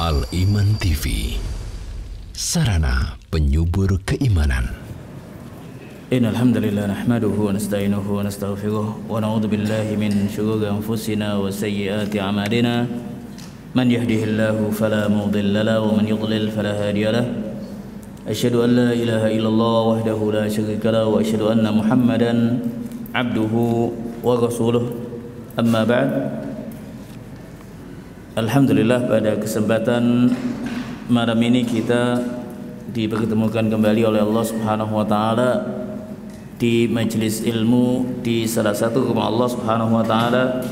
Al-Iman TV, sarana penyubur keimanan. Innal hamdalillah nahmaduhu wa nasta'inuhu wa nastaghfiruh wa na'udzu billahi min shururi anfusina wa sayyiati a'malina. Man yahdihillahu fala mudilla lahu wa man yudlil fala hadiya lahu. Asyhadu an la ilaha illallah wahdahu la syarika lahu wa asyhadu anna Muhammadan abduhu wa rasuluh. Amma ba'd. Alhamdulillah, pada kesempatan malam ini kita dipertemukan kembali oleh Allah Subhanahu wa taala di majelis ilmu di salah satu rumah Allah Subhanahu wa taala.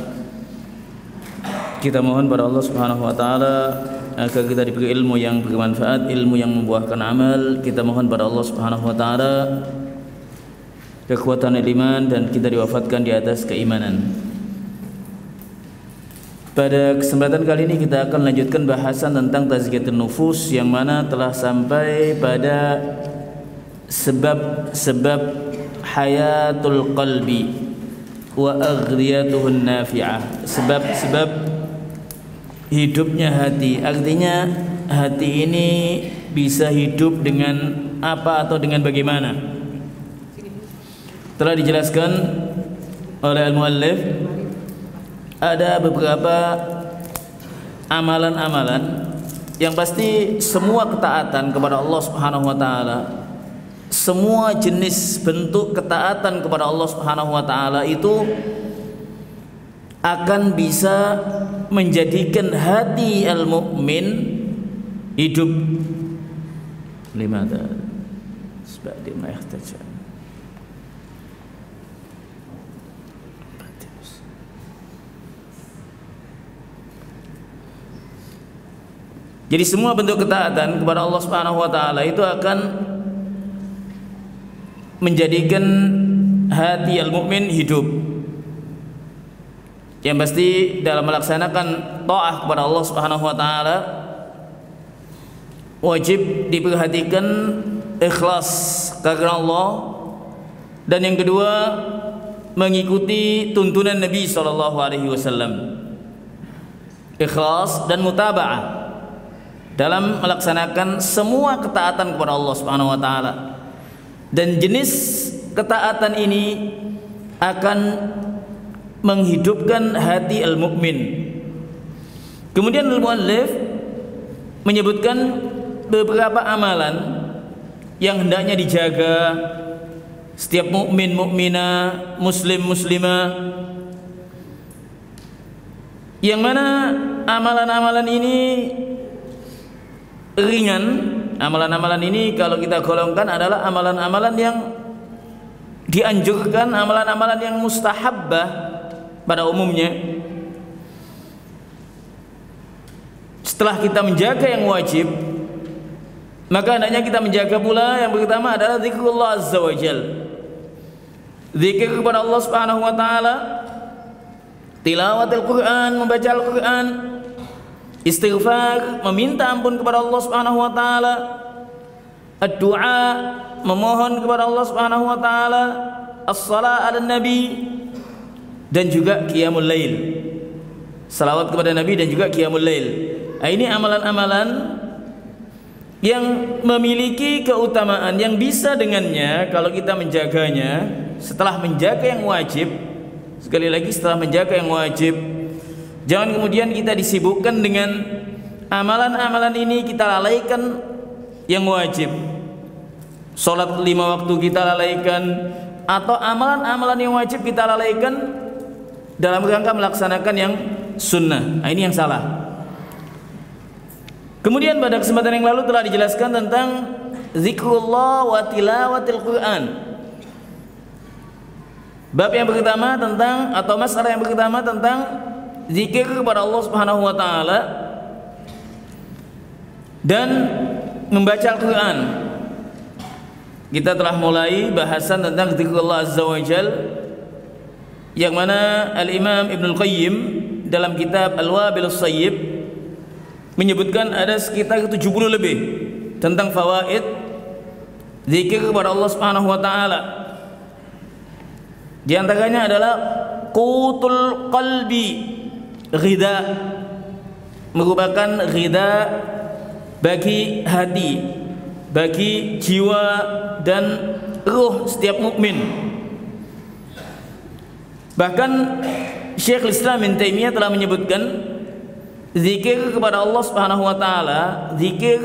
Kita mohon pada Allah Subhanahu wa taala agar kita diberi ilmu yang bermanfaat, ilmu yang membuahkan amal. Kita mohon pada Allah Subhanahu wa taala kekuatan iman dan kita diwafatkan di atas keimanan. Pada kesempatan kali ini kita akan lanjutkan bahasan tentang tazkiyatun nufus, yang mana telah sampai pada sebab hayatul qalbi wa aghriyatuhun nafi'ah, sebab hidupnya hati. Artinya hati ini bisa hidup dengan apa atau dengan bagaimana. Telah dijelaskan oleh al-muallif ada beberapa amalan-amalan yang pasti semua ketaatan kepada Allah Subhanahu wa taala, semua jenis bentuk ketaatan kepada Allah Subhanahu wa taala itu akan bisa menjadikan hati al-mukmin hidup. Limada sebab dia mahtaja. Jadi semua bentuk ketaatan kepada Allah Subhanahu wa taala itu akan menjadikan hati al-mukmin hidup. Yang pasti dalam melaksanakan taat kepada Allah Subhanahu wa taala wajib diperhatikan ikhlas karena Allah, dan yang kedua mengikuti tuntunan Nabi sallallahu alaihi wasallam. Ikhlas dan mutaba'ah dalam melaksanakan semua ketaatan kepada Allah Subhanahu wa taala. Dan jenis ketaatan ini akan menghidupkan hati al-mukmin. Kemudian al-muallif menyebutkan beberapa amalan yang hendaknya dijaga setiap mukmin, mukminah, muslim, muslimah, yang mana amalan-amalan ini ringan. Amalan-amalan ini kalau kita golongkan adalah amalan-amalan yang dianjurkan, amalan-amalan yang mustahabbah pada umumnya. Setelah kita menjaga yang wajib, maka hendaknya kita menjaga pula yang pertama adalah zikrullah azza wa jal, zikir kepada Allah Subhanahu wa taala, tilawatil Quran, membaca Al-Quran, istighfar, meminta ampun kepada Allah Subhanahu wa taala, ad-du'a, memohon kepada Allah Subhanahu wa taala, as-shalah ala nabi, dan juga qiyamul lail, salawat kepada Nabi dan juga qiyamul lail. Nah, ini amalan-amalan yang memiliki keutamaan yang bisa dengannya kalau kita menjaganya. Setelah menjaga yang wajib, sekali lagi setelah menjaga yang wajib, jangan kemudian kita disibukkan dengan amalan-amalan ini, kita lalaikan yang wajib. Salat 5 waktu kita lalaikan, atau amalan-amalan yang wajib kita lalaikan dalam rangka melaksanakan yang sunnah. Nah, ini yang salah. Kemudian pada kesempatan yang lalu telah dijelaskan tentang zikrullah wa tilawatil Quran. Bab yang pertama tentang, atau masalah yang pertama tentang zikir kepada Allah Subhanahu wa taala dan membaca Al-Quran. Kita telah mulai bahasan tentang zikrullah azza wa jal, yang mana Al-Imam Ibnul Qayyim dalam kitab Al-Wabilus Sayyib menyebutkan ada sekitar 70 lebih tentang fawaid zikir kepada Allah Subhanahu wa taala. Di antaranya adalah qutul qalbi ghidha, merupakan ghidha bagi hati, bagi jiwa dan ruh setiap mukmin. Bahkan Syekhul Islam Ibnu Taimiyah telah menyebutkan zikir kepada Allah Subhanahu wa taala, zikir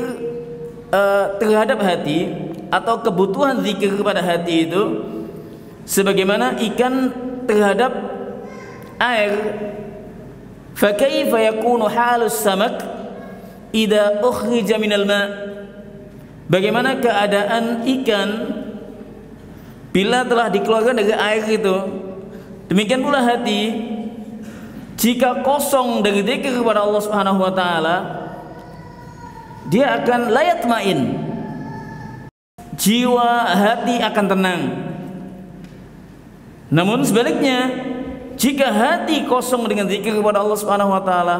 terhadap hati atau kebutuhan zikir kepada hati itu sebagaimana ikan terhadap air. Fa kaifa yakunu halus samak idza ukhrija minal ma'? Bagaimana keadaan ikan bila telah dikeluarkan dari air itu? Demikian pula hati jika kosong dari zikir kepada Allah Subhanahu wa taala, dia akan la yatma'in. Jiwa hati akan tenang. Namun sebaliknya, jika hati kosong dengan zikir kepada Allah Subhanahu wa taala,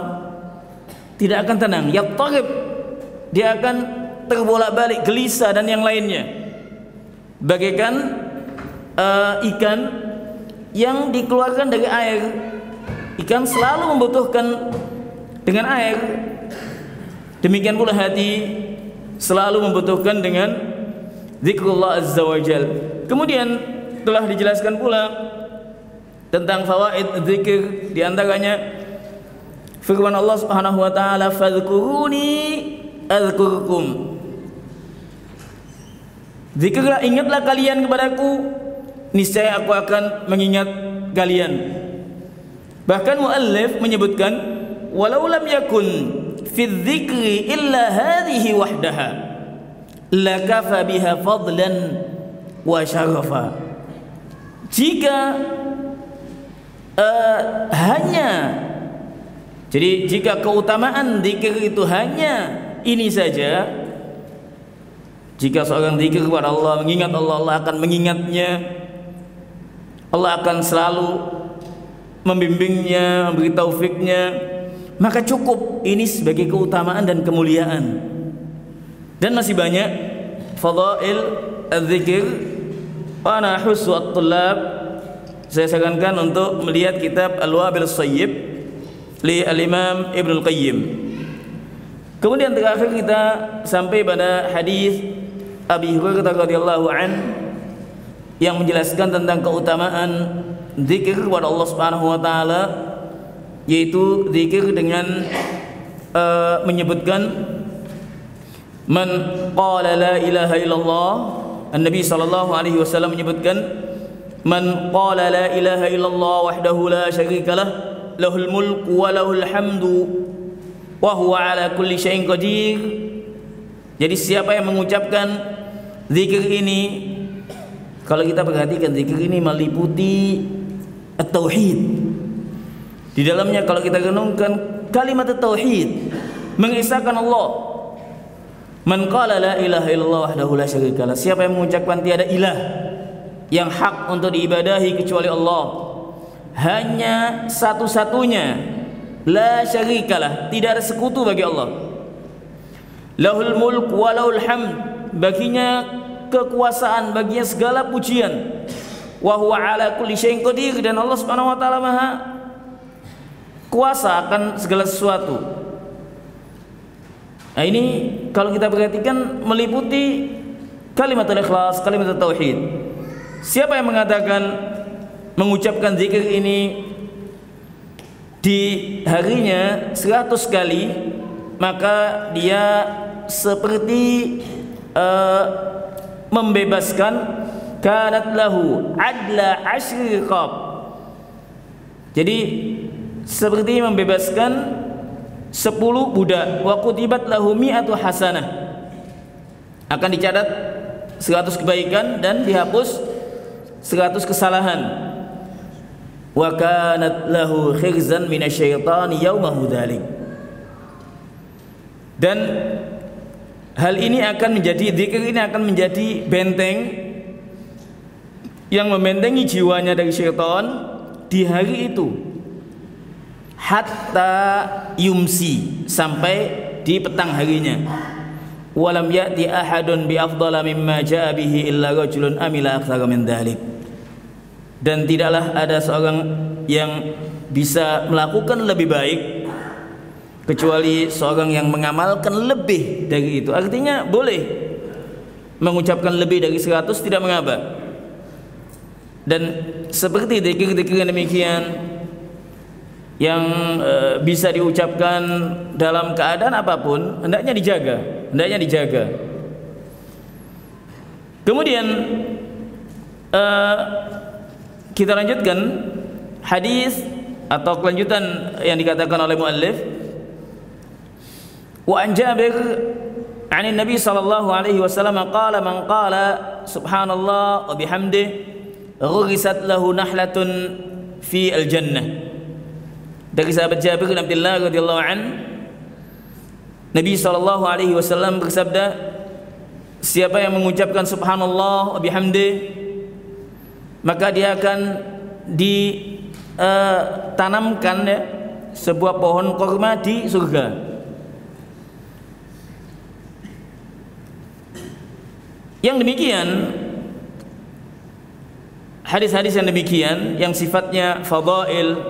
tidak akan tenang, yattarib. Dia akan terbolak-balik, gelisah dan yang lainnya. Bagaikan ikan yang dikeluarkan dari air. Ikan selalu membutuhkan dengan air. Demikian pula hati selalu membutuhkan dengan zikrullah azza wa jal. Kemudian telah dijelaskan pula tentang fawaid zikir, di antaranya firman Allah Subhanahu wa taala, fadhkuruni adzkurkum. Zikirlah, ingatlah kalian kepadaku, niscaya aku akan mengingat kalian. Bahkan muallif menyebutkan, walau lam yakun fi dzikri illa hadhihi wahdaha lakafa biha fadlan wa syarafa. Jika jika keutamaan zikir itu hanya ini saja, jika seorang zikir kepada Allah, mengingat Allah, Allah akan mengingatnya, Allah akan selalu membimbingnya, memberi taufiknya, maka cukup ini sebagai keutamaan dan kemuliaan. Dan masih banyak fadail az-zikir. Wa ana ahussu at-tullab, saya sarankan untuk melihat kitab Al-Wabil As-Sayyib li Al-Imam Ibnu Al-Qayyim. Kemudian terakhir kita sampai pada hadis Abi Hurairah radhiyallahu an yang menjelaskan tentang keutamaan zikir kepada Allah Subhanahu wa taala, yaitu zikir dengan menyebutkan man qala la ilaha illallah. An-Nabi sallallahu alaihi wasallam menyebutkan man qala la ilaha illallah wahdahu la syarikalah lahul mulku wa lahul hamdu wa huwa ala kulli syai'in qadir. Jadi siapa yang mengucapkan zikir ini, kalau kita perhatikan zikir ini meliputi at-tauhid. Di dalamnya kalau kita renungkan kalimat at-tauhid, mengesahkan Allah. Man qala la ilaha illallah wahdahu la syarikalah. Siapa yang mengucapkan tiada ilah yang hak untuk diibadahi kecuali Allah, hanya satu-satunya, la syarikalah, tidak ada sekutu bagi Allah. Lahul mulk wa lahul hamd, baginya kekuasaan, baginya segala pujian. Wa huwa ala kulli syai'in qadir, dan Allah Subhanahu wa taala Maha kuasa akan segala sesuatu. Nah, ini kalau kita perhatikan meliputi kalimat al-ikhlas, kalimat tauhid. Siapa yang mengatakan mengucapkan zikir ini di harinya 100 kali, maka dia seperti membebaskan kanat lahu adla asyri riqab. Jadi seperti membebaskan 10 budak. Wa kutibat lahu mi'atu hasanah, akan dicatat 100 kebaikan dan dihapus 100 kesalahan. Wa kanat lahu khirzan minasyaitani yaumahu dzalik. Dan hal ini akan menjadi, zikir ini akan menjadi benteng yang membentengi jiwanya dari syaitan di hari itu, hatta yumsi, sampai di petang harinya. Walam ya'ti ahadun bi afdala mimma ja'a bihi illa rajulun amila aktsara min dzalik. Dan tidaklah ada seorang yang bisa melakukan lebih baik kecuali seorang yang mengamalkan lebih dari itu. Artinya boleh mengucapkan lebih dari 100, tidak mengapa. Dan seperti zikir-zikir yang demikian yang bisa diucapkan dalam keadaan apapun, hendaknya dijaga. Kemudian kita lanjutkan hadis atau kelanjutan yang dikatakan oleh muallif. Wa an Jabir 'an Nabi sallallahu alaihi wasallam qala man qala subhanallah wa bihamdihi ghurisat lahu nahlatun fi al-jannah. Dari sahabat Jabir bin Abdullah radhiyallahu an, Nabi sallallahu alaihi wasallam bersabda, siapa yang mengucapkan subhanallah wa bihamdi, maka dia akan ditanamkan sebuah pohon kurma di surga. Yang demikian, hadis-hadis yang demikian yang sifatnya fadail,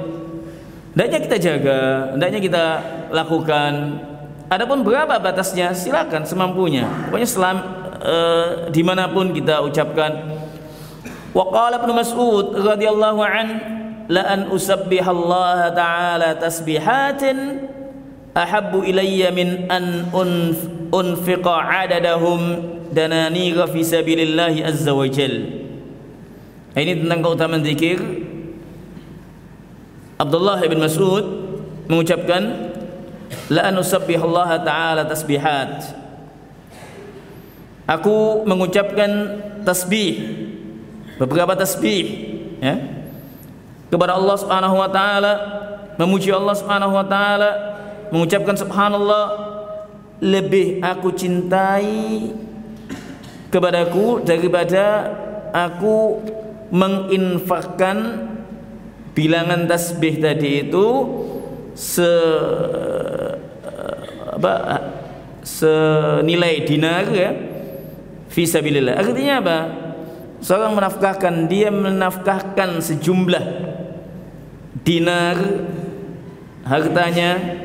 hendaknya kita jaga, hendaknya kita lakukan. Adapun berapa batasnya, silakan semampunya. Pokoknya dimanapun kita ucapkan. Wa qala Ibnu Mas'ud radhiyallahu an, la an usabbihallaha ta'ala tasbihatin ahabbu ilayya min an unfiqa adadahum dananira fi sabilillahi azza wa jalla. Ini tentang keutamaan zikir. Abdullah bin Mas'ud mengucapkan, la an usabbihallaha ta'ala tasbihat, aku mengucapkan tasbih, beberapa tasbih ya, kepada Allah Subhanahu wa taala, memuji Allah Subhanahu wa taala, mengucapkan subhanallah, lebih aku cintai kepadaku daripada aku menginfakkan bilangan tasbih tadi itu senilai dinar ya, fi sabilillah. Artinya apa? Seorang menafkahkan, dia menafkahkan sejumlah dinar hartanya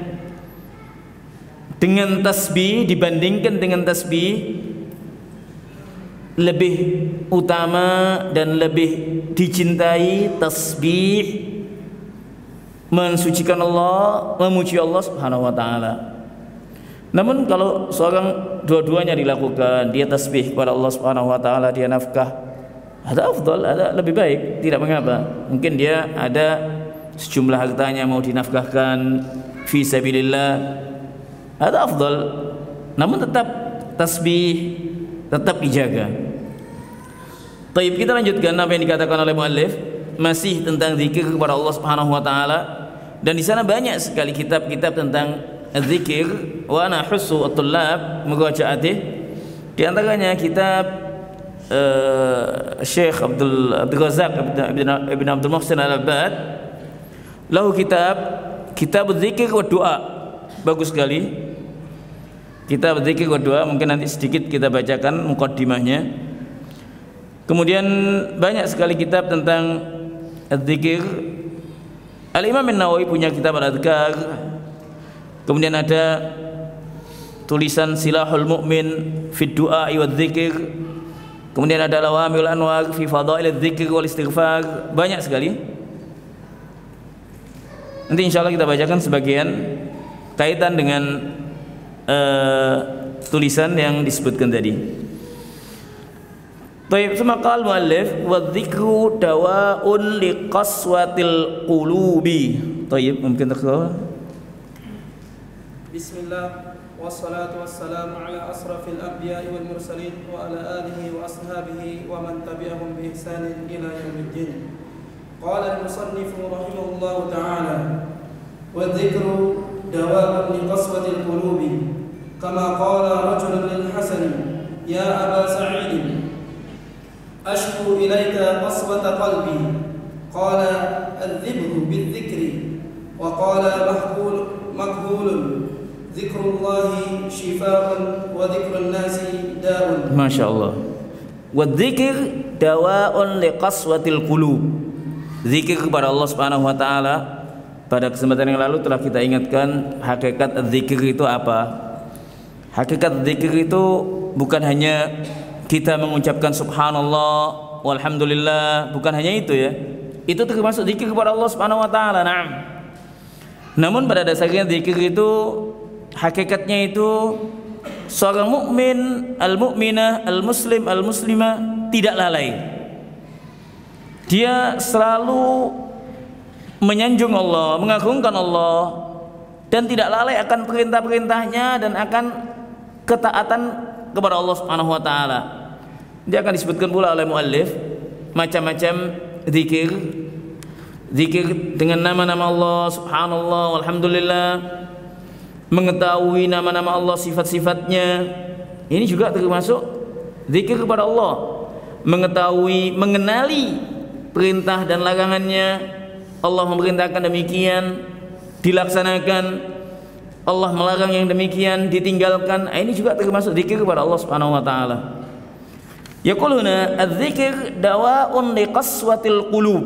dengan tasbih, dibandingkan dengan tasbih, lebih utama dan lebih dicintai tasbih, mensucikan Allah, memuji Allah Subhanahu wa taala. Namun kalau seorang dua-duanya dilakukan, dia tasbih kepada Allah Subhanahu wa taala, dia nafkah, ada afdal, ada lebih baik, tidak mengapa. Mungkin dia ada sejumlah hartanya mau dinafkahkan fi sabilillah, ada afdal. Namun tetap tasbih, tetap dijaga. Baik, kita lanjutkan apa yang dikatakan oleh muallif, masih tentang zikir kepada Allah Subhanahu wa taala, dan di sana banyak sekali kitab-kitab tentang zikir. Wa ana husu at-tullab murajaatih, di antaranya kitab Syekh Abdul Razak Ibn Abdul Muhsin Al-Abbad, lahu kitab zikir wa doa, bagus sekali kitab zikir wa doa. Mungkin nanti sedikit kita bacakan muqaddimahnya. Kemudian banyak sekali kitab tentang zikir. Al-Imam An-Nawawi punya kitab Al-Adhkar. Kemudian ada tulisan Silahul Mu'min fi Du'a wa Dzikir. Kemudian ada Lawamil Anwar fi Fadail Dzikir wal Istighfar. Banyak sekali. Nanti insyaallah kita bacakan sebagian kaitan dengan tulisan yang disebutkan tadi. Baik, suma qal muallif wa dzikru dawa'un liqaswatil qulubi. Baik, mungkin terkau. Bismillah wassalatu wassalamu ala asrafil anbiya'i wal mursalin wa ala alihi wa ashabihi wa man tabi'ahum bi ihsanin ila yaumiddin. Qala al-musannif rahimahullahu ta'ala wa dzikru dawa'un liqaswatil qulubi kama qala rajulun lil Hasan ya Aba Sa'id ashku ilayka qaswata qalbi qala adzibhu bidzikri wa qala makhulun dzikrullahi shifaa'un wa dzikrun nasi da'un. Masyaallah. Wa dzikr dawa'un liqaswatil qulub. Zikir kepada Allah Subhanahu wa taala pada kesempatan yang lalu telah kita ingatkan hakikat zikir itu apa. Hakikat zikir itu bukan hanya kita mengucapkan subhanallah walhamdulillah, bukan hanya itu ya. Itu termasuk zikir kepada Allah Subhanahu wa taala. Naam. Namun pada dasarnya zikir itu hakikatnya itu seorang mukmin, al-mukminah, al-muslim, al-muslimah tidak lalai. Dia selalu menyanjung Allah, mengagungkan Allah, dan tidak lalai akan perintah-perintahnya dan akan ketaatan kepada Allah Subhanahu wa taala. Dia akan disebutkan pula oleh muallif macam-macam zikir. Zikir dengan nama-nama Allah, subhanallah, walhamdulillah, mengetahui nama-nama Allah, sifat-sifatnya. Ini juga termasuk zikir kepada Allah. Mengetahui, mengenali perintah dan larangannya. Allah memerintahkan demikian, dilaksanakan. Allah melarang yang demikian, ditinggalkan. Ini juga termasuk zikir kepada Allah Subhanahu wa taala. Yaquluna adz-dzikr dawa'un liqaswatil qulub.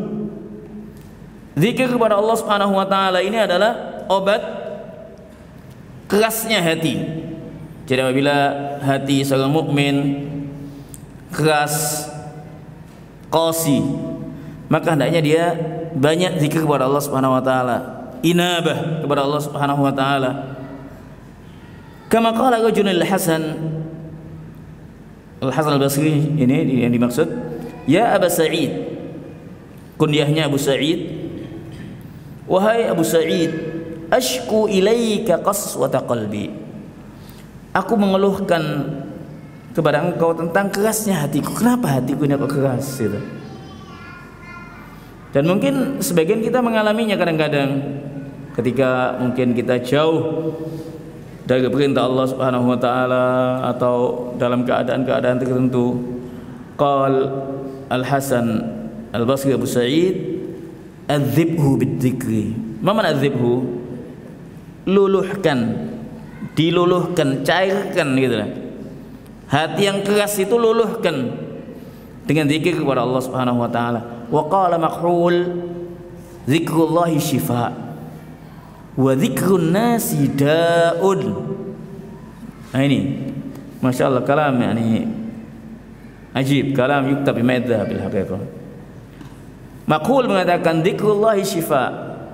Zikir kepada Allah Subhanahu wa taala ini adalah obat kerasnya hati. Jadi apabila hati seorang mukmin keras, qasi, maka hendaknya dia banyak zikir kepada Allah Subhanahu wa taala, inabah kepada Allah Subhanahu wa taala. Kama qala rajulun Al-Hasan Al-Basri, ini yang dimaksud, ya Abu Sa'id, kunyahnya Abu Sa'id, wahai Abu Sa'id, ashku ilaika qaswata qalbi, aku mengeluhkan kepada engkau tentang kerasnya hatiku. Kenapa hatiku ini kok keras gitu? Dan mungkin sebagian kita mengalaminya kadang-kadang ketika mungkin kita jauh dari perintah Allah Subhanahu wa taala atau dalam keadaan-keadaan tertentu. Qal Al-Hasan Al-Basri Abu Sa'id, adzibhu bidzikri. Ma mana adzibhu? Luluhkan, diluluhkan, cairkan gitu lah. Hati yang keras itu luluhkan dengan zikir kepada Allah Subhanahu wa taala. Wa qala Makhul, zikrullahi shifa wa dzikrun nasi da'un. Nah ini Masya Allah, kalam yani ajib, kalam yuktab bimadha bil haqiqah. Makhul mengatakan zikrullahi shifa,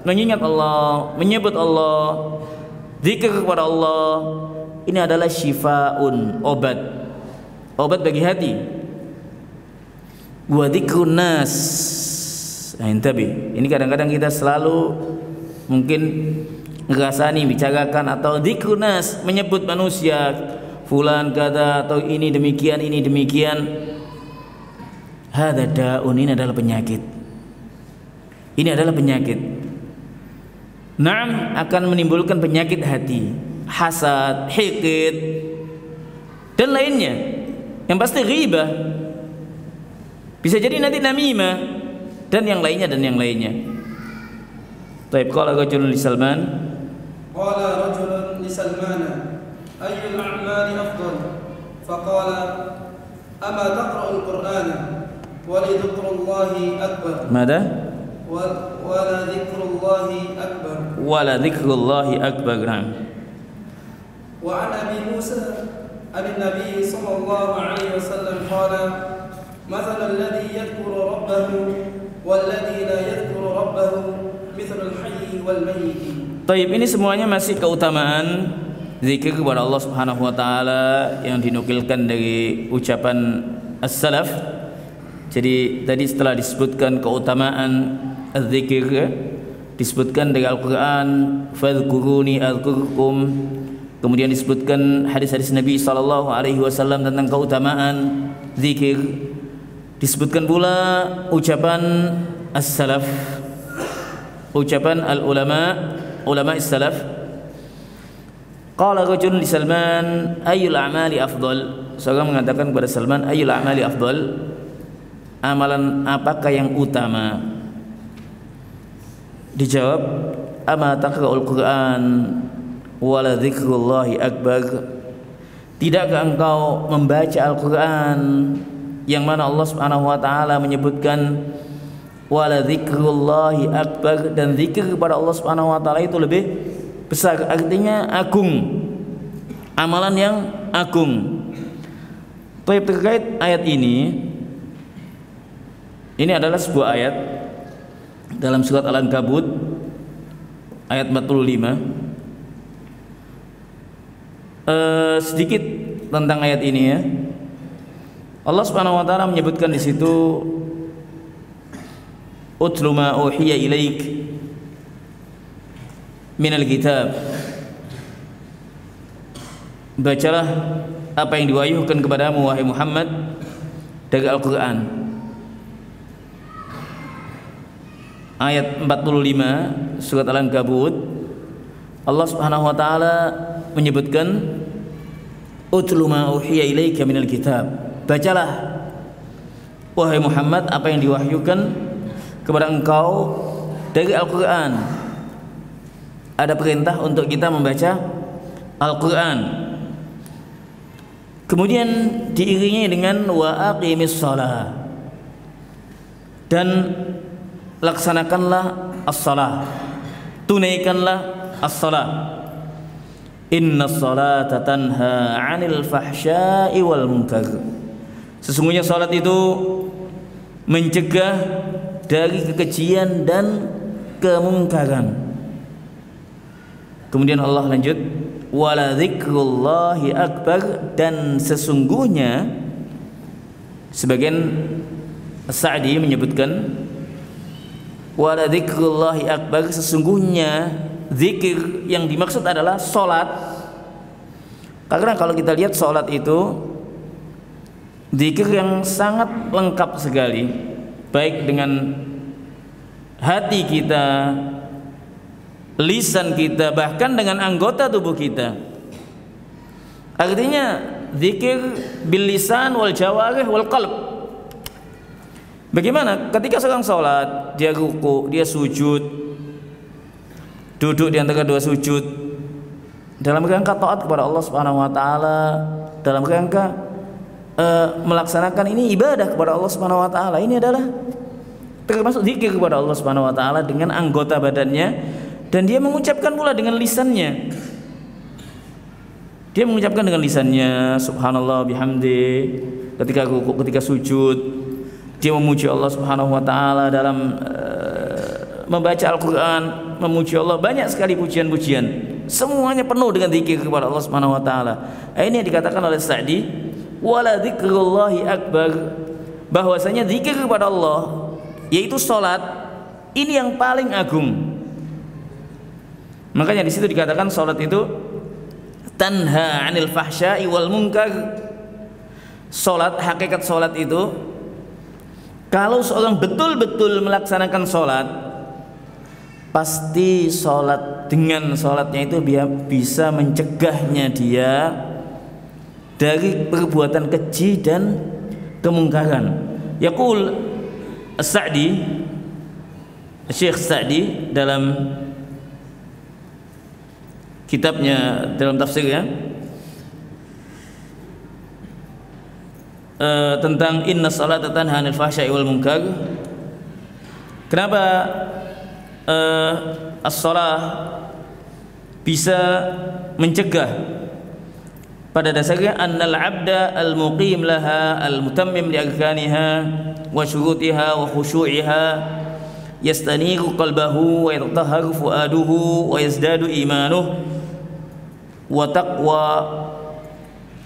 mengingat Allah, menyebut Allah, zikir kepada Allah, ini adalah shifaun, obat bagi hati. Wa dzikrun nas, ini kadang-kadang kita selalu mungkin ngerasani, bicarakan atau dzikrun nas, menyebut manusia, fulan kata atau ini demikian, ini demikian. Hada da'un, ini adalah penyakit. Ini adalah penyakit. Naam, akan menimbulkan penyakit hati, hasad, hiqid, dan lainnya. Yang pasti ghibah. Bisa jadi nanti namimah dan yang lainnya. Taib, qala rajulun li Salman. Qala rajulun li Salman, ayyul a'mali afdal? Faqala ama taqra'ul Qur'ana wa li dzikrullahi akbar. Mada? Wala dzikrullahi akbar. Wala dzikrullahi akbar. Wa an Abi Musa an-Nabi sallallahu alaihi wasallam qala mathalul ladzi yadhkuru rabbahu wal ladzi la yadhkuru rabbahu mithlul hayyi wal mayyit. Taib, ini semuanya masih keutamaan zikir kepada Allah Subhanahu wa taala yang dinukilkan dari ucapan as-salaf. Jadi tadi setelah disebutkan keutamaan az-zikir, disebutkan dari Al-Quran, fadhkuruni adzkurkum. Kemudian disebutkan hadis-hadis Nabi SAW tentang keutamaan zikir. Disebutkan pula ucapan as-salaf, ucapan ulama as-salaf. Qala rajulun li Salman, ayyul a'mali afdal? Seorang mengatakan kepada Salman, ayyul a'mali afdal? Amalan apakah yang utama? Dijawab, ama taqra'ul Qur'an wala dzikrullahi akbar. Tidakkah engkau membaca Al-Qur'an yang mana Allah Subhanahu wa taala menyebutkan wala dzikrullahi akbar, dan zikir kepada Allah Subhanahu wa taala itu lebih besar, artinya agung, amalan yang agung. Terkait ayat ini adalah sebuah ayat dalam surat Al-Ankabut ayat 45. Sedikit tentang ayat ini ya. Allah Subhanahu wa taala menyebutkan di situ utlu ma uhiya ilaik minal kitab, bacalah apa yang diwahyukan kepadamu wahai Muhammad dari Al-Quran. Ayat 45 surat Al-Ankabut, Allah Subhanahu wa taala menyebutkan utlu ma uhiya ilaika minal kitab, bacalah wahai Muhammad apa yang diwahyukan kepada engkau dari Al-Quran. Ada perintah untuk kita membaca Al-Quran. Kemudian diiringi dengan wa aqimis shalah, dan laksanakanlah as-shalah, tunaikanlah as-shalah. Innas salata tanha 'anil fahsya'i wal munkar. Sesungguhnya salat itu mencegah dari kekejian dan kemungkaran. Kemudian Allah lanjut, wala dzikrullahi akbar, dan sesungguhnya sebagian Sa'di menyebutkan wala dzikrullahi akbar, sesungguhnya zikir yang dimaksud adalah salat. Karena kalau kita lihat salat itu zikir yang sangat lengkap sekali, baik dengan hati kita, lisan kita, bahkan dengan anggota tubuh kita. Artinya zikir bil lisan wal jawarih wal qalb. Bagaimana ketika seorang sholat, dia ruku, dia sujud, duduk di antara dua sujud, dalam rangka taat kepada Allah Subhanahu wa taala, dalam rangka melaksanakan ini ibadah kepada Allah Subhanahu wa taala. Ini adalah termasuk zikir kepada Allah Subhanahu wa taala dengan anggota badannya, dan dia mengucapkan pula dengan lisannya. Dia mengucapkan dengan lisannya subhanallah bihamdi ketika ruku, ketika sujud. Dia memuji Allah Subhanahu wa taala dalam membaca Al-Qur'an, memuji Allah, banyak sekali pujian-pujian. Semuanya penuh dengan zikir kepada Allah Subhanahu wa taala. Ini yang dikatakan oleh Sa'di, wala dzikrullahi akbar, bahwasanya zikir kepada Allah yaitu salat ini yang paling agung. Makanya di situ dikatakan salat itu tanha 'anil fahsya'i wal munkar. Salat, hakikat salat itu, kalau seorang betul-betul melaksanakan salat, pasti salat, dengan salatnya itu bisa mencegahnya dia dari perbuatan keji dan kemungkaran. Yaqul As-Sa'di, Syekh Sa'di dalam kitabnya, dalam tafsirnya tentang inna salata tanha 'anil fahsya'i wal munkar. Kenapa as-shalah bisa mencegah? Pada dasarnya annal 'abda al-muqim laha al-mutammim li arkaniha wa syurutiha wa khushu'iha yastaniru qalbahu wa yatahharu fuaduhu wa yazdadu imanuhu wa taqwa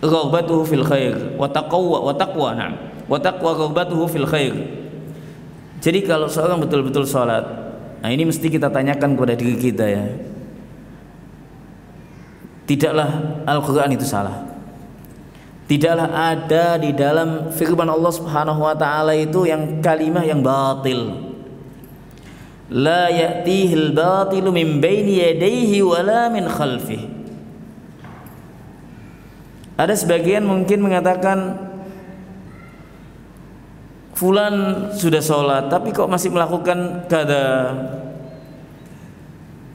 raghbatuhu fil khair wa taqwa raghbatuhu fil khair. Jadi kalau seorang betul-betul salat, nah ini mesti kita tanyakan kepada diri kita ya. Tidaklah Al-Quran itu salah. Tidaklah ada di dalam firman Allah Subhanahu wa taala itu yang kalimah yang batil. La ya'tihil batilu min baini yadayhi wala min khalfihi. Ada sebagian mungkin mengatakan fulan sudah sholat tapi kok masih melakukan kada,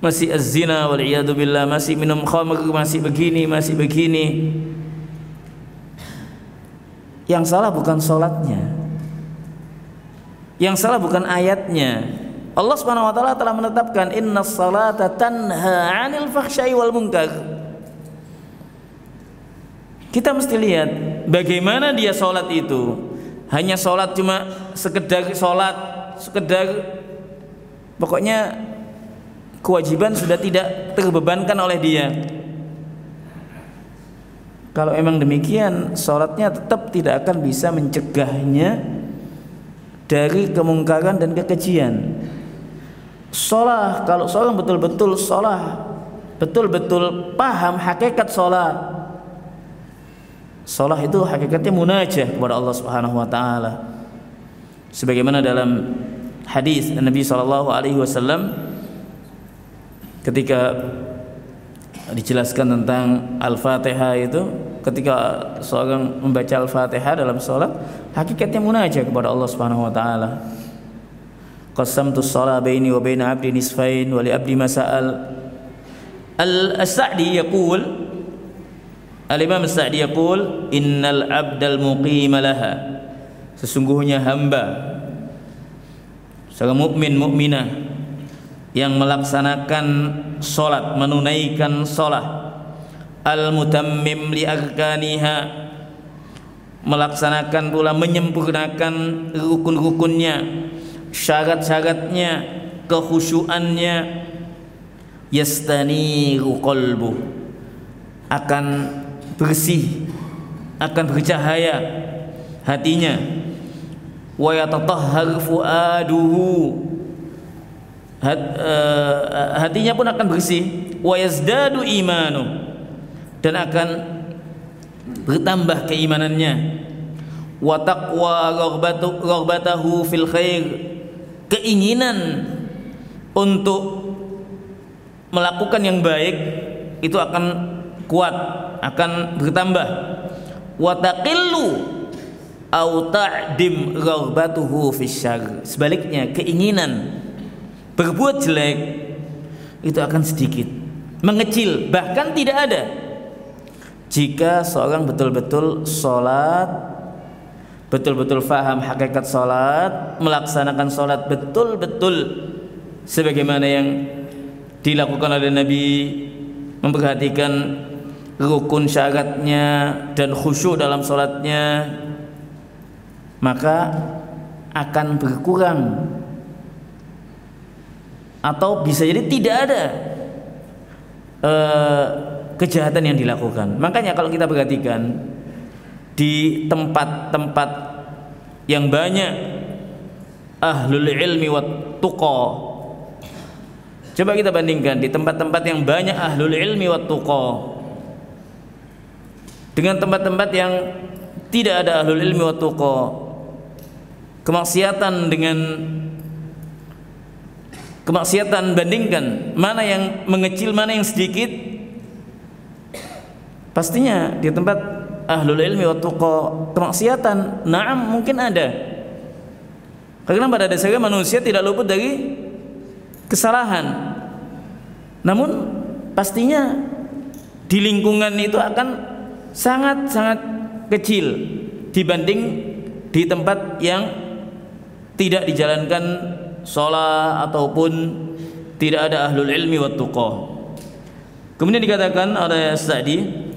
masih az-zina wal-iyadu billah, masih minum khamr, masih begini, masih begini. Yang salah bukan sholatnya, Yang salah bukan ayatnya. Allah Subhanahu wa taala telah menetapkan innas salata tanha 'anil fahsya'i wal munkar. Kita mesti lihat bagaimana dia sholat itu. Hanya sholat cuma sekedar sholat, sekedar pokoknya kewajiban sudah tidak terbebankan oleh dia. Kalau emang demikian, sholatnya tetap tidak akan bisa mencegahnya dari kemungkaran dan kekejian. Sholat, kalau seorang betul-betul sholat, betul-betul paham hakikat sholat, sholat itu hakikatnya munajah kepada Allah Subhanahu wa taala. Sebagaimana dalam hadis Nabi sallallahu alaihi wasallam ketika dijelaskan tentang Al-Fatihah itu, ketika seorang membaca Al-Fatihah dalam sholat, hakikatnya munajah kepada Allah Subhanahu wa taala. Qasamtu shalah baini wa baina 'abdi nisfain wa li 'abdi ma sa'al. Al-Sa'di yaqul, Al-Imam As-Sa'di yaqul, innal 'abdal muqima laha. Sesungguhnya hamba, seorang mukmin mukminah yang melaksanakan sholat, menunaikan sholat, al-mutammim li arkaniha, melaksanakan pula, menyempurnakan rukun-rukunnya, syarat-syaratnya, kekhusyuannya, yastaniru qalbuh, akan bersih, akan bercahaya hatinya, wa yatatahhar fuaduhu, hatinya pun akan bersih, wa yazdadu imanu, dan akan bertambah keimanannya, wa taqwa raghbatahu fil khair, keinginan untuk melakukan yang baik itu akan kuat, akan bertambah, wa taqillu au ta'dim raghbatuhu fis syarr, sebaliknya keinginan berbuat jelek itu akan sedikit, mengecil, bahkan tidak ada. Jika seorang betul-betul sholat, betul-betul faham hakikat sholat, melaksanakan sholat betul-betul sebagaimana yang dilakukan oleh Nabi, memperhatikan rukun syaratnya dan khusyuk dalam sholatnya, maka akan berkurang atau bisa jadi tidak ada kejahatan yang dilakukan. Makanya kalau kita perhatikan di tempat-tempat yang banyak ahlul ilmi wat tuqa, coba kita bandingkan di tempat-tempat yang banyak ahlul ilmi wat tuqa dengan tempat-tempat yang tidak ada ahlul ilmi wat tuqa, kemaksiatan dengan kemaksiatan, bandingkan mana yang mengecil, mana yang sedikit. Pastinya di tempat ahlul ilmi wa tuqa kemaksiatan, na'am, mungkin ada, karena pada dasarnya manusia tidak luput dari kesalahan. Namun pastinya di lingkungan itu akan sangat-sangat kecil dibanding di tempat yang tidak dijalankan sholat ataupun tidak ada ahlul ilmi wa tuqa. Kemudian dikatakan oleh Sa'di,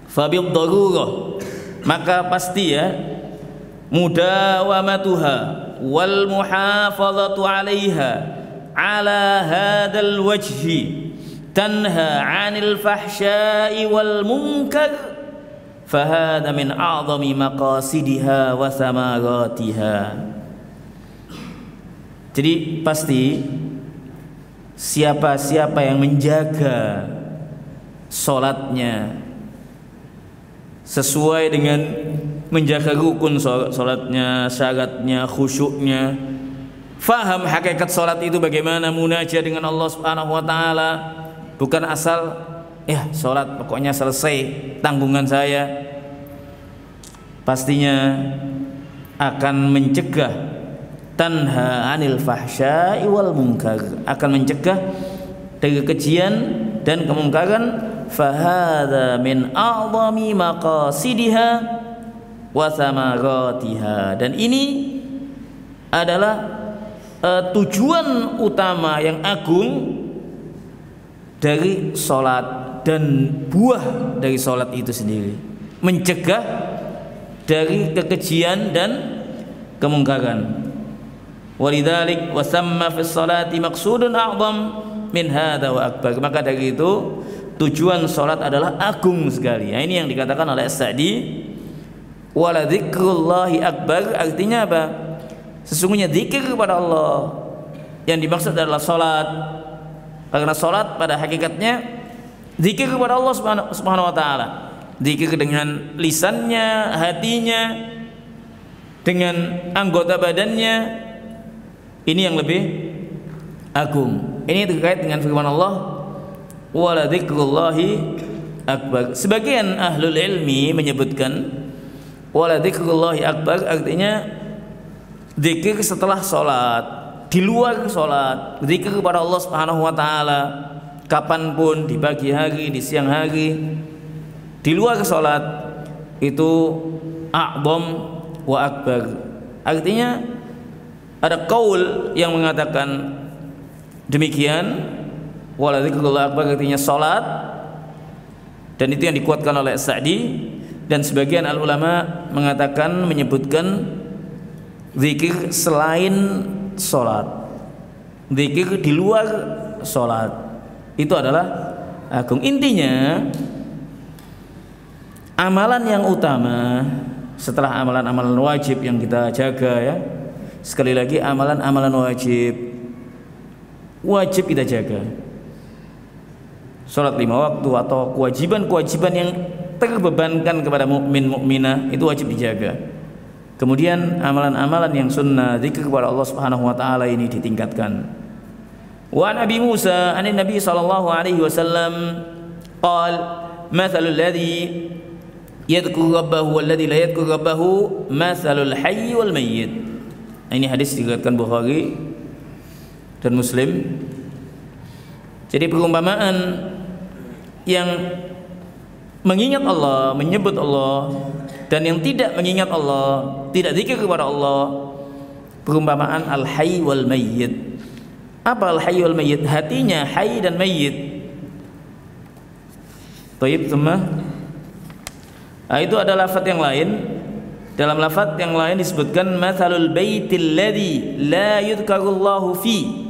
fabil darurah, maka pasti ya, mudawamatuha wal muhafazatu 'alaiha ala hadzal wajhi tanha 'anil fahsya'i wal munkar, fahadha min a'zami maqasidiha wa thamaratiha. Jadi pasti siapa-siapa yang menjaga sholatnya sesuai dengan menjaga rukun sholatnya, syaratnya, khusyuknya, faham hakikat sholat itu bagaimana, munajat dengan Allah Subhanahu wa taala, bukan asal ya sholat pokoknya selesai tanggungan saya, pastinya akan mencegah tanha 'anil fahsya'i wal munkar, akan mencegah dari kekejian dan kemungkaran. Fahadha min a'zami maqasidiha wa thamaratiha, dan ini adalah tujuan utama yang agung dari sholat dan buah dari sholat itu sendiri, mencegah dari kekejian dan kemungkaran. Walidzalik wasamma fi sholati maqsudun a'zam min hadza wa akbar. Maka dari itu tujuan sholat adalah agung sekali. Nah, ini yang dikatakan oleh As-Sa'di, wala dzikrullahi akbar, artinya apa? Sesungguhnya zikir kepada Allah yang dimaksud adalah sholat, karena sholat pada hakikatnya zikir kepada Allah subhanahu wa ta'ala, zikir dengan lisannya, hatinya, dengan anggota badannya. Ini yang lebih agung. Ini terkait dengan firman Allah, wala dzikrullahi akbar. Sebagian ahlul ilmi menyebutkan wala dzikrullahi akbar artinya zikir setelah sholat, di luar sholat, zikir kepada Allah subhanahu wa ta'ala kapanpun, di pagi hari, di siang hari, di luar sholat, itu a'zam wa akbar. Artinya ada qaul yang mengatakan demikian, wala dzikrullahi akbar artinya sholat, dan itu yang dikuatkan oleh Sa'di. Dan sebagian al-ulama mengatakan, menyebutkan zikir selain sholat, zikir di luar sholat, itu adalah agung. Intinya amalan yang utama setelah amalan-amalan wajib yang kita jaga, ya, sekali lagi amalan-amalan wajib kita jaga. Sholat 5 waktu atau kewajiban-kewajiban yang terbebankan kepada mukmin mukminah itu wajib dijaga. Kemudian amalan-amalan yang sunnah, zikir kepada Allah Subhanahu wa taala ini ditingkatkan. Wa an Abi Musa an Nabi sallallahu alaihi wasallam qala mathalul ladzi yadhkuru rabbahu wal ladzi la yadhkuru rabbahu mathalul hayy wal mayyit. Ini hadis diriwayatkan Bukhari dan Muslim. Jadi perumpamaan yang mengingat Allah, menyebut Allah, dan yang tidak mengingat Allah, tidak zikir kepada Allah, perumpamaan al-hayy wal mayyit. Apa al-hayy wal mayyit? Hatinya hayy dan mayyit. Thayyib semua. Nah, itu ada lafaz yang lain. Dalam lafaz yang lain disebutkan mathalul baitil ladzi la yudhkarullahu fi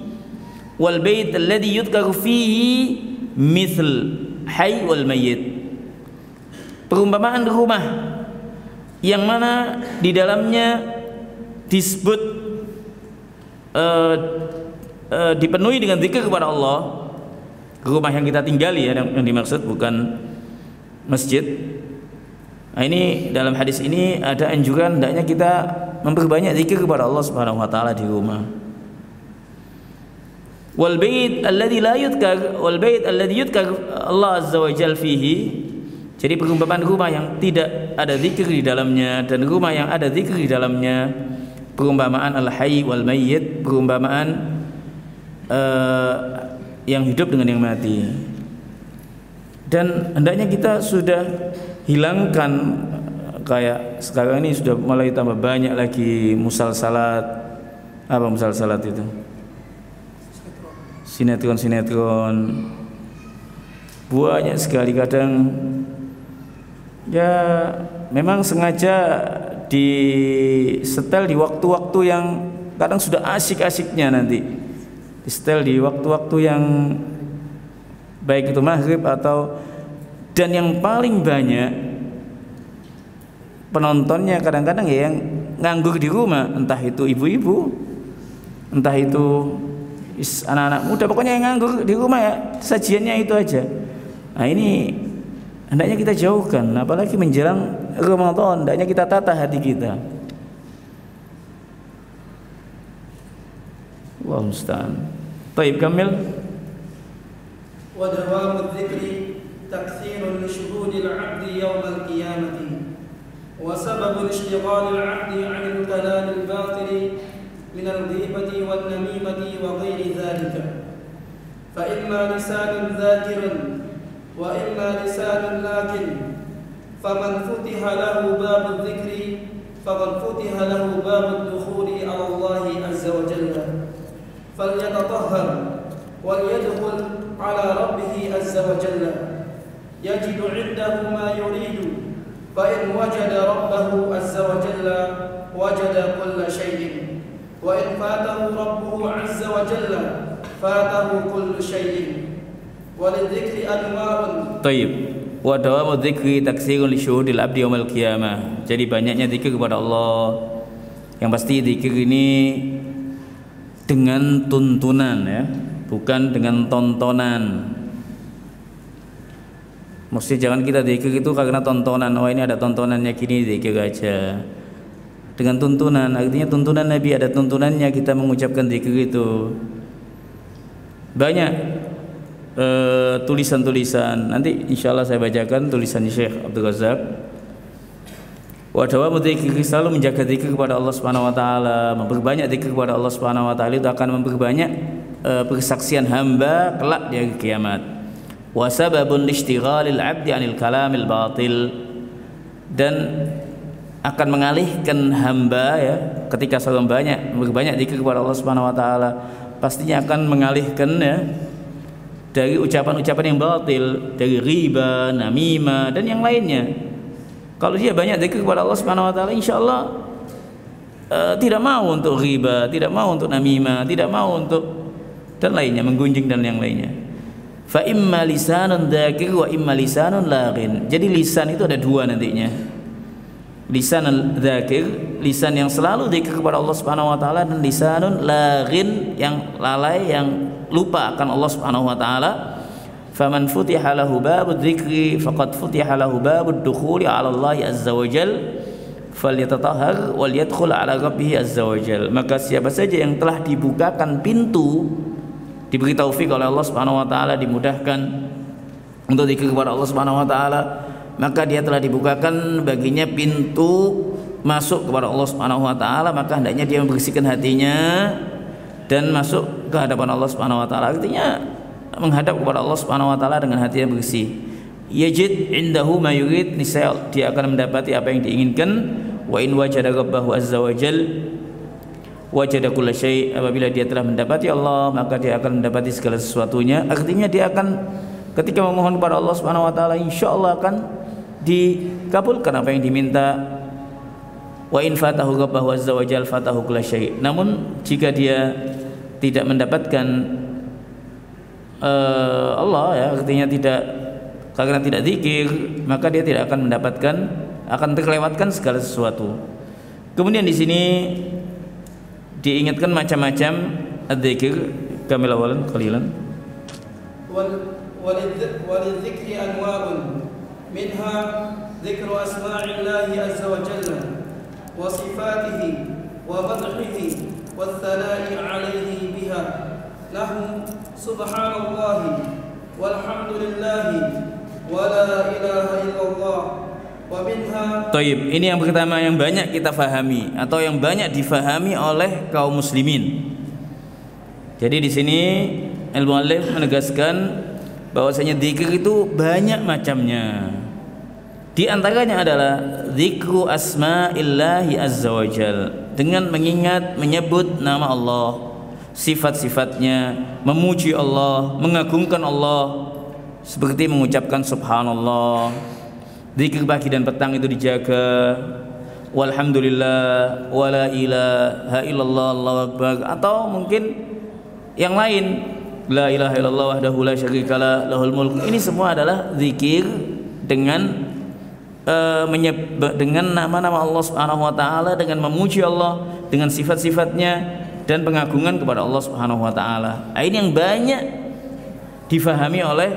wal bait alladzi yudhkaru fihi mithl hayy wal mayyit. Perumpamaan rumah yang mana di dalamnya disebut dipenuhi dengan zikir kepada Allah. Rumah yang kita tinggali, ya, yang dimaksud bukan masjid. Nah, ini dalam hadis ini ada anjuran hendaknya kita memperbanyak zikir kepada Allah Subhanahu wa taala di rumah. Wal bait alladzi la yudhkar wal bait alladzi yudhkar Allah azza wa jalla fihi. Jadi perumpamaan rumah yang tidak ada zikir di dalamnya dan rumah yang ada zikir di dalamnya, perumpamaan al-hayy wal mayyit, perumpamaan yang hidup dengan yang mati. Dan hendaknya kita sudah hilangkan, kayak sekarang ini sudah mulai tambah banyak lagi musalsalat. Apa musalsalat itu? Sinetron. Banyak sekali, kadang ya memang sengaja di setel di waktu-waktu yang kadang sudah asik-asiknya, nanti di setel di waktu-waktu yang baik itu maghrib atau, dan yang paling banyak penontonnya kadang-kadang ya yang nganggur di rumah, entah itu ibu-ibu, entah itu anak-anak muda, pokoknya yang nganggur di rumah, ya sajiannya itu aja. Nah, ini hendaknya kita jauhkan, apalagi menjelang Ramadan, hendaknya kita tata hati kita. Allahu musta'an. Baik, kamil. Wa dawamu dzikri taktsirun li syuhudil 'abdi yaumal qiyamati wa sababun ishtighal al-'abdi 'anil kalam al-batil min al-ghibati wan namimati wa ghairi dhalika. Fa imma lisanun dhakiran wa imma lisanun lakin faman futiha lahu babu dzikri فقد فتح له باب الدخول على الله عز وجل فليتطهر وليدخل على ربه عز وجل يجد عنده ما يريد فإن وجد ربه عز وجل وجد كل شيء وإن فاته ربه عز وجل فاته كل شيء وللذكر أنواع. طيب. Wa dawamu dzikri taksirun li syuhudil abdi yaumil qiyamah. Jadi banyaknya zikir kepada Allah. Yang pasti zikir ini dengan tuntunan ya, bukan dengan tontonan. Mesti jangan kita zikir itu karena tontonan. Oh ini ada tontonannya gini zikir aja. Dengan tuntunan, artinya tuntunan Nabi, ada tuntunannya kita mengucapkan zikir itu. Banyak tulisan-tulisan, nanti insya Allah saya bacakan tulisan Syekh Abdul Razak. Wa dawamu dzikri, selalu menjaga zikir kepada Allah Subhanahu wa taala, memperbanyak zikir kepada Allah Subhanahu wa taala itu akan memperbanyak persaksian hamba kelak di hari kiamat. Wa sababun liishtighalil 'abdi 'anil kalamil batil, dan akan mengalihkan hamba ya, ketika selalu memperbanyak zikir kepada Allah Subhanahu wa taala, pastinya akan mengalihkan ya dari ucapan-ucapan yang batil, dari riba, namimah dan yang lainnya. Kalau dia banyak zikir kepada Allah Subhanahu wa taala, insyaallah tidak mau untuk riba, tidak mau untuk namimah, tidak mau untuk dan lainnya, menggunjing dan yang lainnya. Fa imma lisanun dzakir wa imma lisanun laghin. Jadi lisan itu ada dua nantinya. Lisan dzakir, lisan yang selalu zikir kepada Allah Subhanahu wa taala, dan lisanun laghin, yang lalai, yang lupa akan Allah Subhanahu wa taala. Faman futiha lahu babud dzikri faqad futiha lahu babud dukhuli 'ala Allah azza wa jal falyatatahhar wal yadkhul 'ala rabbih azza wa jal. Maka siapa saja yang telah dibukakan pintu, diberi taufik oleh Allah Subhanahu wa taala, dimudahkan untuk zikir kepada Allah Subhanahu wa taala, maka dia telah dibukakan baginya pintu masuk kepada Allah Subhanahu wa taala. Maka hendaknya dia membersihkan hatinya dan masuk ke hadapan Allah Subhanahu wa taala, artinya menghadap kepada Allah Subhanahu wa taala dengan hati yang bersih. Yajid indahu ma yurid, niscaya dia akan mendapati apa yang diinginkan. Wa in wajada rabbahu azza wa jal wajada kulla syai', apabila dia telah mendapati Allah, maka dia akan mendapati segala sesuatunya. Artinya dia akan, ketika memohon kepada Allah Subhanahu wa taala, insyaallah akan dikabulkan apa yang diminta. Wa in fatahu rabbahu azza wa jal fatahu kulla syai'. Namun jika dia tidak mendapatkan Allah ya, artinya tidak, karena tidak zikir, maka dia tidak akan mendapatkan, akan terlewatkan segala sesuatu. Kemudian di sini diingatkan macam-macam adzikir, kamil awalan qalilan. Walidzikri anwa'un minha dzikru asma'illahi azza wa jalla wa sifatihi wa madhihi wa thana'i 'alaihi biha lahu subhanallahi walhamdulillahi wa la ilaha illallah wa minha. Taib, ini yang pertama yang banyak kita fahami atau yang banyak difahami oleh kaum muslimin. Jadi di sini al-muallif menegaskan bahwasanya zikir itu banyak macamnya. Di antaranya adalah zikru asma'illahi azza wa jal, dengan mengingat, menyebut nama Allah, sifat-sifatnya, memuji Allah, mengagungkan Allah, seperti mengucapkan subhanallah. Zikir pagi dan petang itu dijaga. Walhamdulillah, wala ilaha illallah, Allahu akbar, atau mungkin yang lain, la ilaha illallah wahdahu la syarikalah lahul mulk. Ini semua adalah zikir dengan dengan nama-nama Allah Subhanahu wa taala, dengan memuji Allah, dengan sifat-sifatnya dan pengagungan kepada Allah Subhanahu wa taala. Ini yang banyak difahami oleh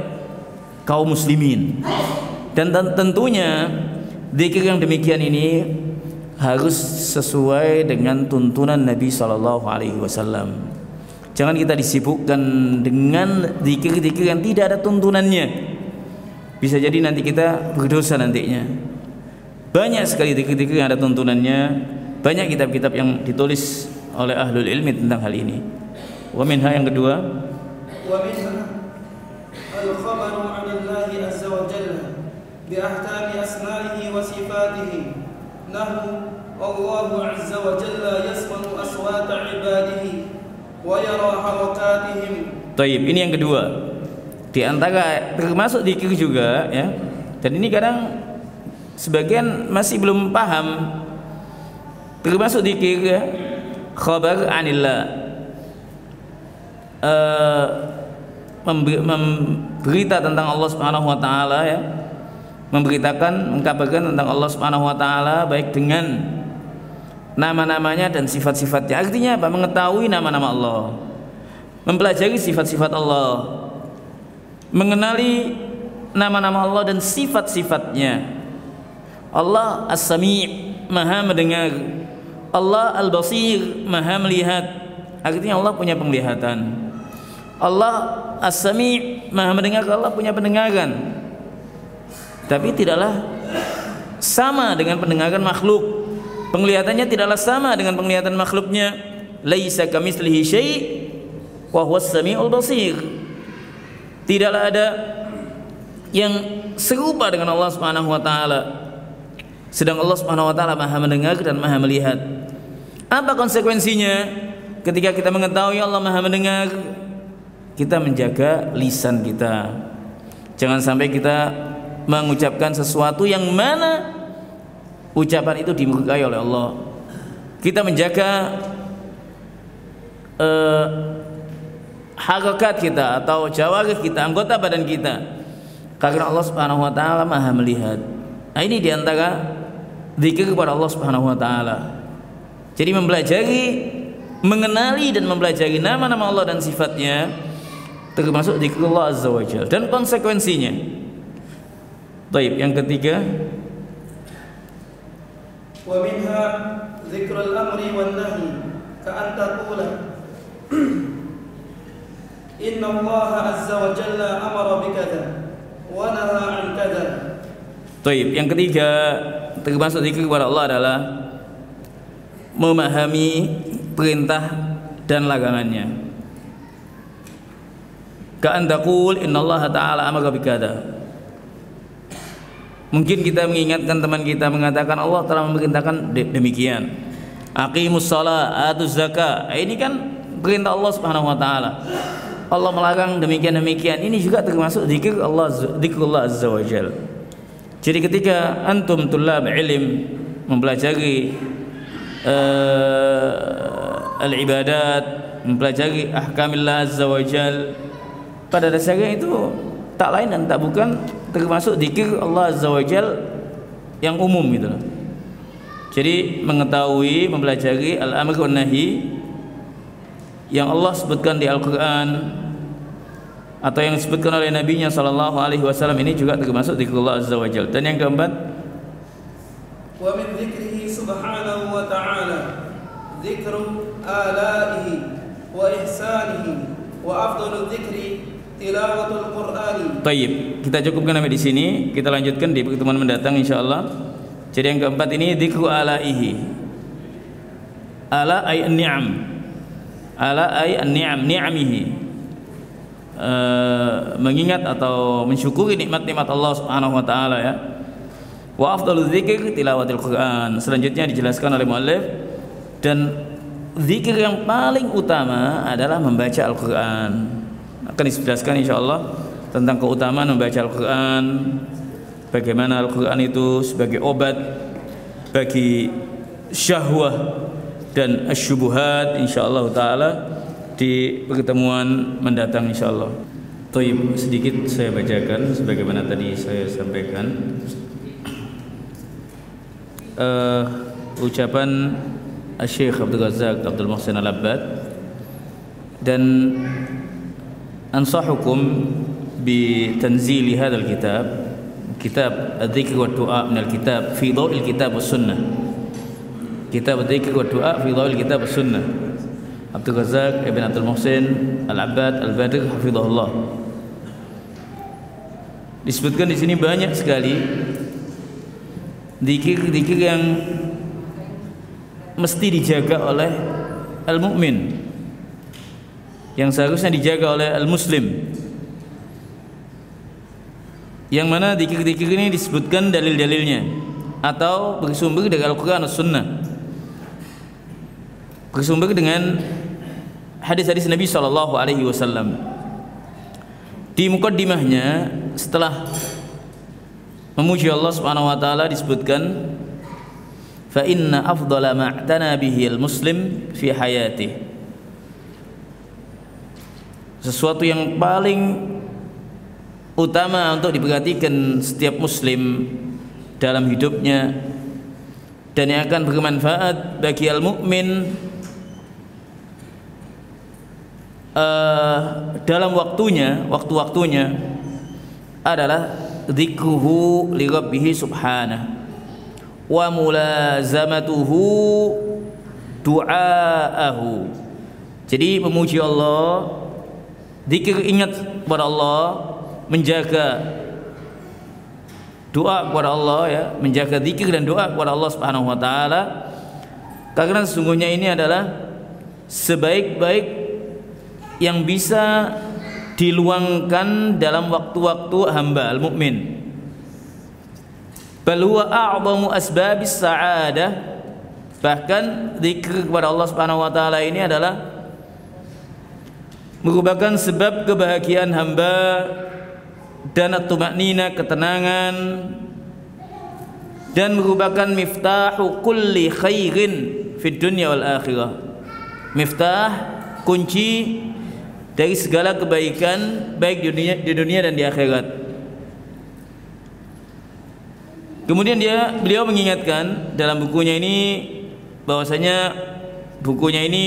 kaum muslimin. Dan tentunya zikir yang demikian ini harus sesuai dengan tuntunan Nabi sallallahu alaihi wasallam. Jangan kita disibukkan dengan zikir-zikir yang tidak ada tuntunannya. Bisa jadi nanti kita berdosa nantinya. Banyak sekali zikir-zikir yang ada tuntunannya. Banyak kitab-kitab yang ditulis oleh ahlul ilmi tentang hal ini. Wa minha, yang kedua, wa minha al-khabaru 'anillahi azza wa jalla bi ahkami asma'ihi wa sifatihi lahu Allah azza wa jalla yasma'u aswata ibadihi wa yara harakatihim. Taib, ini yang kedua. Di antara termasuk zikir juga ya. Dan ini kadang sebagian masih belum paham. Termasuk zikir ya, khabar anillah, memberita tentang Allah Subhanahu wa taala ya. Memberitakan, mengkabarkan tentang Allah Subhanahu wa taala baik dengan nama-namanya dan sifat-sifatnya. Artinya apa? Mengetahui nama-nama Allah, mempelajari sifat-sifat Allah, mengenali nama-nama Allah dan sifat-sifatnya. Allah As-Sami', Maha mendengar. Allah Al-Basir, Maha melihat. Artinya Allah punya penglihatan. Allah As-Sami', Maha mendengar. Allah punya pendengaran. Tapi tidaklah sama dengan pendengaran makhluk. Penglihatannya tidaklah sama dengan penglihatan makhluknya. Laisa kamitslihi syai' wa huwas samiul basir. Tidaklah ada yang serupa dengan Allah Subhanahu wa taala. Sedang Allah Subhanahu wa taala Maha mendengar dan Maha melihat. Apa konsekuensinya? Ketika kita mengetahui Allah Maha mendengar, kita menjaga lisan kita. Jangan sampai kita mengucapkan sesuatu yang mana ucapan itu dimurkai oleh Allah. Kita menjaga harakat kita atau jawarih kita, anggota badan kita, karena Allah Subhanahu wa taala Maha melihat. Nah, ini diantara zikir kepada Allah Subhanahu wa taala. Jadi mempelajari, mengenali dan mempelajari nama-nama Allah dan sifatnya termasuk zikrullah azza wa jalla dan konsekuensinya. Baik, yang ketiga, wa minha dzikrul amri wan nahyi ka an taqula inna Allah azza wa jalla amara bikadza wa nahaa an kadza. Baik, yang ketiga termasuk zikir kepada Allah adalah memahami perintah dan larangannya. Ka an taqul inna Allah ta'ala amara bikadza. Mungkin kita mengingatkan teman kita mengatakan Allah telah memerintahkan demikian. Aqimus shalah, atuz zakah. Ini kan perintah Allah Subhanahu wa taala. Allah melarang demikian-demikian. Ini juga termasuk zikir Allah, zikrullah azza wa jalla. Jadi ketika antum tullab ilm mempelajari al-ibadat, mempelajari ahkamillah azza wa jalla, pada dasarnya itu tak lain dan tak bukan termasuk zikir Allah azza wa jalla yang umum gitu loh. Jadi mengetahui, mempelajari al-amr wan nahi yang Allah sebutkan di Al-Qur'an atau yang disebutkan oleh Nabi-Nya sallallahu alaihi wasallam, ini juga termasuk zikrullah azza wa jalla. Dan yang keempat, wa min dzikrihi subhanahu wa ta'ala dzikru alaihi wa ihsanihi wa afdalu dzikri tilawatul Qur'ani. Tayyib, kita cukupkan sampai di sini. Kita lanjutkan di pertemuan mendatang insyaallah. Jadi yang keempat ini dzikru alaihi. Ala ay an-ni'am. Ala ay an-ni'am, ni'amihi. Mengingat atau mensyukuri nikmat-nikmat Allah Subhanahu wa taala ya. Wa afdalu dzikri tilawatul Qur'an. Selanjutnya dijelaskan oleh muallif, dan zikir yang paling utama adalah membaca Al-Qur'an. Akan dijelaskan insyaallah tentang keutamaan membaca Al-Quran, bagaimana Al-Quran itu sebagai obat bagi syahwah dan asyubuhat insyaallah ta'ala di pertemuan mendatang insyaallah. Thayyib, sedikit saya bacakan sebagaimana tadi saya sampaikan ucapan Syekh Abdul Razak Abdul Muhsin Al-Abbad, dan أنصحكم بتنزيل هذا الكتاب، كتاب الذكر والدعاء من الكتاب في ضوء الكتاب والسنة. كتاب الذكر والدعاء في ضوء الكتاب والسنة، عبد الرزاق ابن عبد المحسن Al-Abbad Al-Badr hafizahullah. Disebutkan di sini banyak sekali zikir-zikir yang mesti dijaga oleh al-mu'min, yang seharusnya dijaga oleh al-muslim, yang mana zikir-zikir ini disebutkan dalil-dalilnya atau bersumber dari Al-Quran dan Sunnah. bersumber dengan hadis-hadis Nabi sallallahu alaihi wasallam. Di mukaddimahnya setelah memuji Allah Subhanahu wa taala disebutkan fa inna afdhala ma'tana bihi al-muslim fi hayatihi. Sesuatu yang paling utama untuk diperhatikan setiap muslim dalam hidupnya dan yang akan bermanfaat bagi al-mu'min dalam waktu-waktunya adalah dzikruhu li rabbih subhanahu wa mulazamatuhu du'aahu. Jadi memuji Allah, zikir, ingat kepada Allah, menjaga doa kepada Allah, ya, menjaga zikir dan doa kepada Allah Subhanahu wa taala, karena sesungguhnya ini adalah sebaik-baik yang bisa diluangkan dalam waktu-waktu hamba al-mukmin. Bal huwa a'zamu asbabis sa'adah. Bahkan zikir kepada Allah Subhanahu wa taala ini adalah merupakan sebab kebahagiaan hamba dan at-tuma'nina, ketenangan, dan merupakan miftahu kulli khairin fid dunya wal akhirah. Miftah, kunci dari segala kebaikan baik di dunia dan di akhirat. Kemudian beliau mengingatkan dalam bukunya ini bahwasanya bukunya ini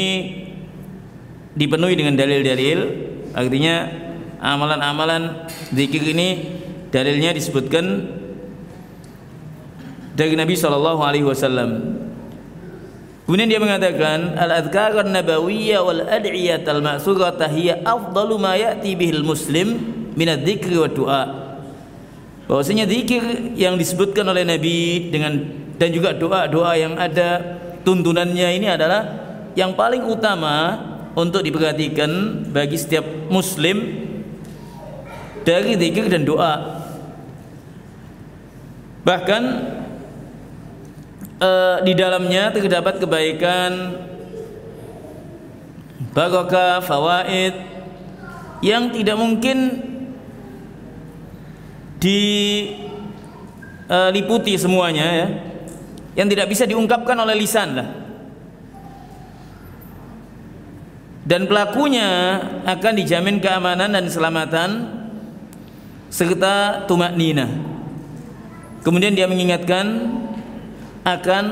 dipenuhi dengan dalil-dalil, artinya amalan-amalan zikir ini dalilnya disebutkan dari Nabi sallallahu alaihi wasallam. Kemudian dia mengatakan al-adhkar an-nabawiyyah wal ad'iyah al-ma'thurah hiya afdalu ma ya'ti bihil muslim min adz-dzikri wa du'a. Bahwasanya zikir yang disebutkan oleh Nabi dan juga doa-doa yang ada tuntunannya ini adalah yang paling utama untuk diperhatikan bagi setiap muslim dari zikir dan doa. Bahkan di dalamnya terdapat kebaikan, barokah, fawaid yang tidak mungkin diliputi semuanya, ya, yang tidak bisa diungkapkan oleh lisan lah. Dan pelakunya akan dijamin keamanan dan keselamatan serta tumakninah. Kemudian dia mengingatkan akan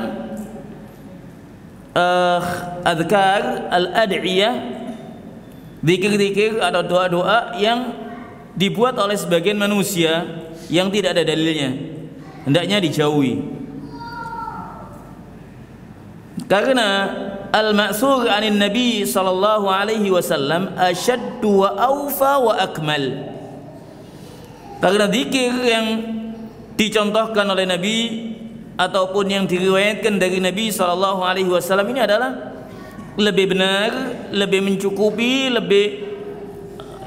adhkar al-ad'iyah, zikir-zikir atau doa-doa yang dibuat oleh sebagian manusia yang tidak ada dalilnya, hendaknya dijauhi. Karena al-ma'sur anin Nabi sallallahu alaihi wasallam asyaddu wa awfa wa akmal. Karena zikir yang dicontohkan oleh Nabi ataupun yang diriwayatkan dari Nabi sallallahu alaihi wasallam ini adalah lebih benar, lebih mencukupi, lebih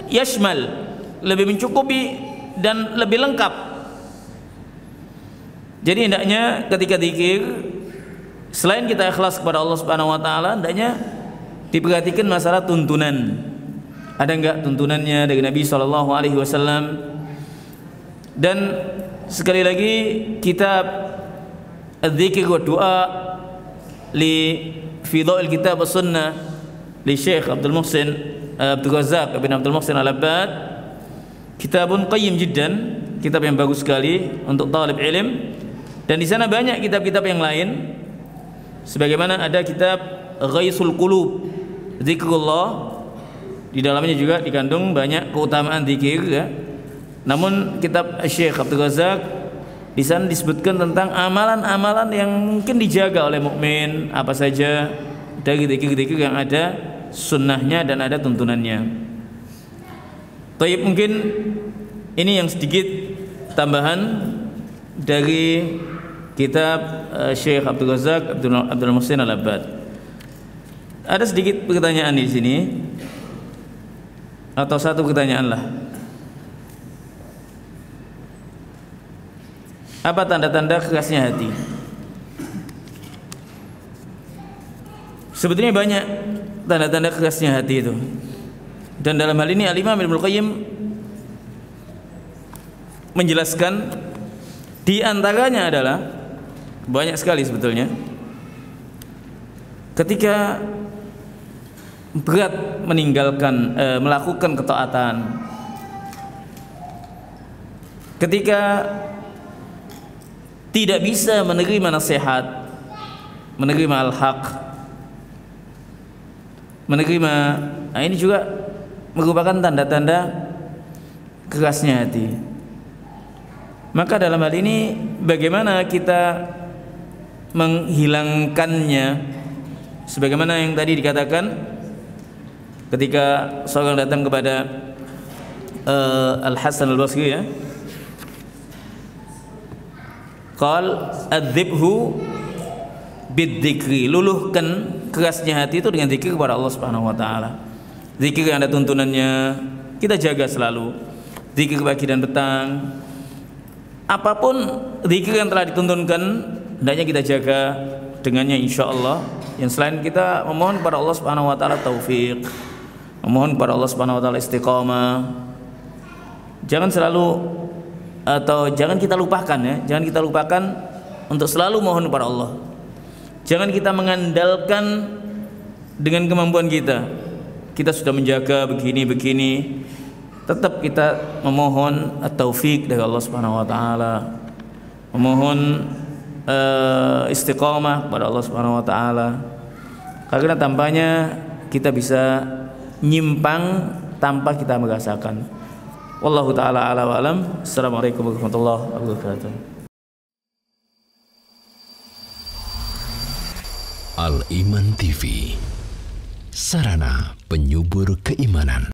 yashmal, lebih mencukupi dan lebih lengkap. Jadi hendaknya ketika zikir, selain kita ikhlas kepada Allah Subhanahu wa taala, hendaknya diperhatikan masalah tuntunan. Ada enggak tuntunannya dari Nabi sallallahu alaihi wasallam? Dan sekali lagi, kitab Al-Dzikr wa Du'a li Fidhail Kitab As-Sunnah li Syekh Abdul Muhsin Abdul Razak bin Abdul Muhsin Al-Abbad, kitabun qayyim jiddan, kitab yang bagus sekali untuk talib ilm. Dan di sana banyak kitab-kitab yang lain, sebagaimana ada kitab Ghaisul Qulub, zikrullah, di dalamnya juga dikandung banyak keutamaan zikir, ya. Namun kitab Syekh Abdul Razak di sana disebutkan tentang amalan-amalan yang mungkin dijaga oleh mukmin, apa saja dari zikir-zikir yang ada sunnahnya dan ada tuntunannya. Taib, mungkin ini yang sedikit tambahan dari kitab Syekh Abdul Razak Abdul Muhsin Al-Abbad. Ada sedikit pertanyaan di sini, atau satu pertanyaan lah. Apa tanda-tanda kerasnya hati? Sebetulnya banyak tanda-tanda kerasnya hati itu. Dan dalam hal ini Al-Imam Ibnu Qayyim menjelaskan di antaranya adalah banyak sekali sebetulnya. Ketika berat meninggalkan melakukan ketaatan, ketika tidak bisa menerima nasihat, menerima al-haq, menerima, nah ini juga merupakan tanda-tanda kerasnya hati. Maka dalam hal ini bagaimana kita menghilangkannya, sebagaimana yang tadi dikatakan ketika seorang datang kepada Al-Hasan Al-Basri, ya, qal adzibhu bidzikri, luluhkan kerasnya hati itu dengan zikir kepada Allah Subhanahu wa taala. Zikir yang ada tuntunannya kita jaga selalu, zikir pagi dan petang. Apapun zikir yang telah dituntunkan hendaknya kita jaga dengannya, insyaallah. Yang selain kita memohon kepada Allah Subhanahu wa taala taufik, memohon kepada Allah Subhanahu wa taala istiqamah. Jangan selalu, atau jangan kita lupakan, ya, jangan kita lupakan untuk selalu mohon kepada Allah. Jangan kita mengandalkan dengan kemampuan kita. Kita sudah menjaga begini-begini, tetap kita memohon at-taufik dari Allah Subhanahu wa taala. Memohon istiqamah kepada Allah Subhanahu wa taala. Karena tampaknya kita bisa nyimpang tanpa kita merasakan. Wallahu taala a'lam wa alam. Assalamualaikum warahmatullahi wabarakatuh. Al-Iman TV, sarana penyubur keimanan.